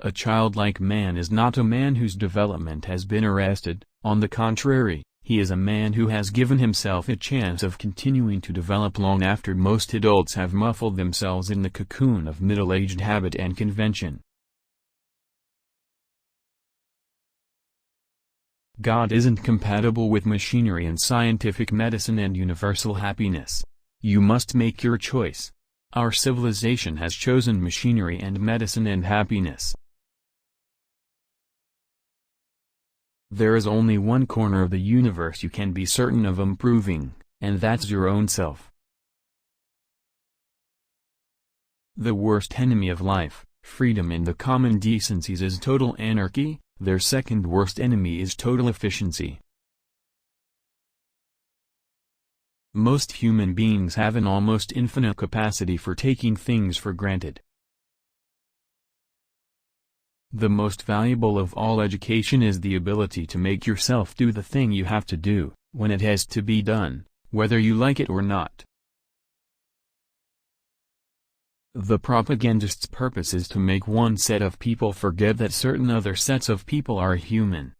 A childlike man is not a man whose development has been arrested. On the contrary, he is a man who has given himself a chance of continuing to develop long after most adults have muffled themselves in the cocoon of middle-aged habit and convention. God isn't compatible with machinery and scientific medicine and universal happiness. You must make your choice. Our civilization has chosen machinery and medicine and happiness. There is only one corner of the universe you can be certain of improving, and that's your own self. The worst enemy of life, freedom and the common decencies is total anarchy. Their second worst enemy is total efficiency. Most human beings have an almost infinite capacity for taking things for granted. The most valuable of all education is the ability to make yourself do the thing you have to do, when it has to be done, whether you like it or not. The propagandist's purpose is to make one set of people forget that certain other sets of people are human.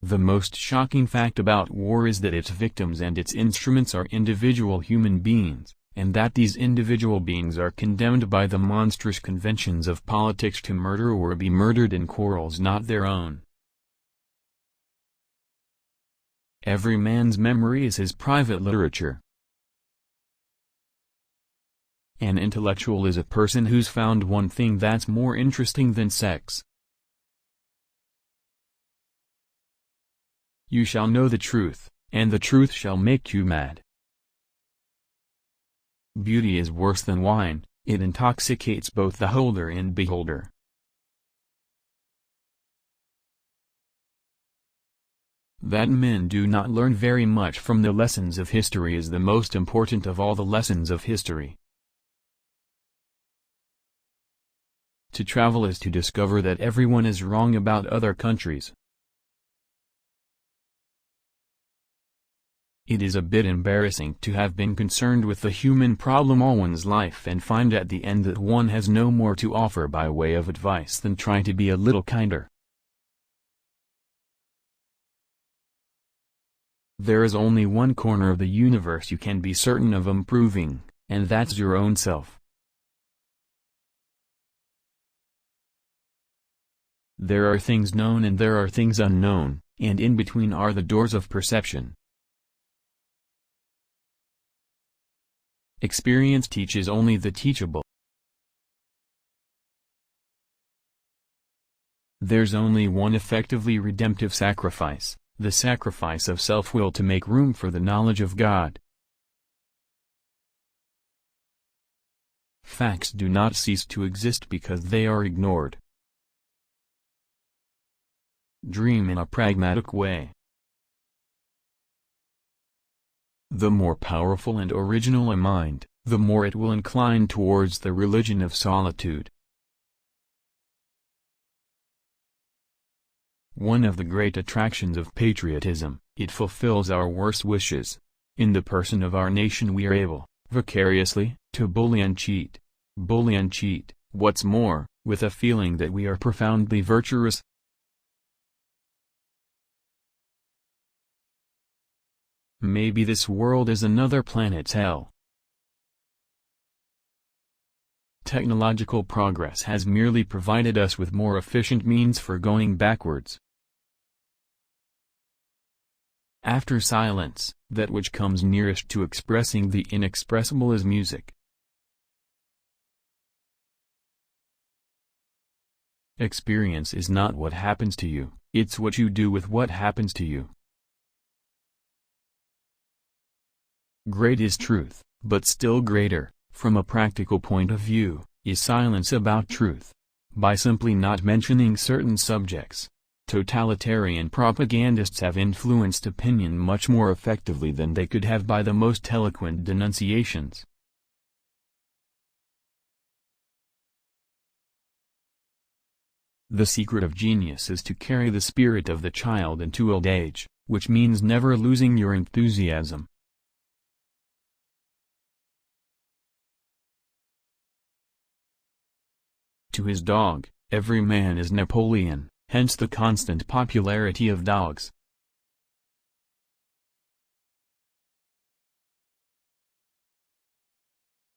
The most shocking fact about war is that its victims and its instruments are individual human beings, and that these individual beings are condemned by the monstrous conventions of politics to murder or be murdered in quarrels not their own. Every man's memory is his private literature. An intellectual is a person who's found one thing that's more interesting than sex. You shall know the truth, and the truth shall make you mad. Beauty is worse than wine, it intoxicates both the holder and beholder. That men do not learn very much from the lessons of history is the most important of all the lessons of history. To travel is to discover that everyone is wrong about other countries. It is a bit embarrassing to have been concerned with the human problem all one's life and find at the end that one has no more to offer by way of advice than trying to be a little kinder. There is only one corner of the universe you can be certain of improving, and that's your own self. There are things known and there are things unknown, and in between are the doors of perception. Experience teaches only the teachable. There's only one effectively redemptive sacrifice, the sacrifice of self-will to make room for the knowledge of God. Facts do not cease to exist because they are ignored. Dream in a pragmatic way. The more powerful and original a mind, the more it will incline towards the religion of solitude. One of the great attractions of patriotism, it fulfills our worst wishes. In the person of our nation we are able, vicariously, to bully and cheat. Bully and cheat, what's more, with a feeling that we are profoundly virtuous. Maybe this world is another planet's hell. Technological progress has merely provided us with more efficient means for going backwards. After silence, that which comes nearest to expressing the inexpressible is music. Experience is not what happens to you, it's what you do with what happens to you. Great is truth, but still greater, from a practical point of view, is silence about truth. By simply not mentioning certain subjects, totalitarian propagandists have influenced opinion much more effectively than they could have by the most eloquent denunciations. The secret of genius is to carry the spirit of the child into old age, which means never losing your enthusiasm. To his dog, every man is Napoleon, hence the constant popularity of dogs.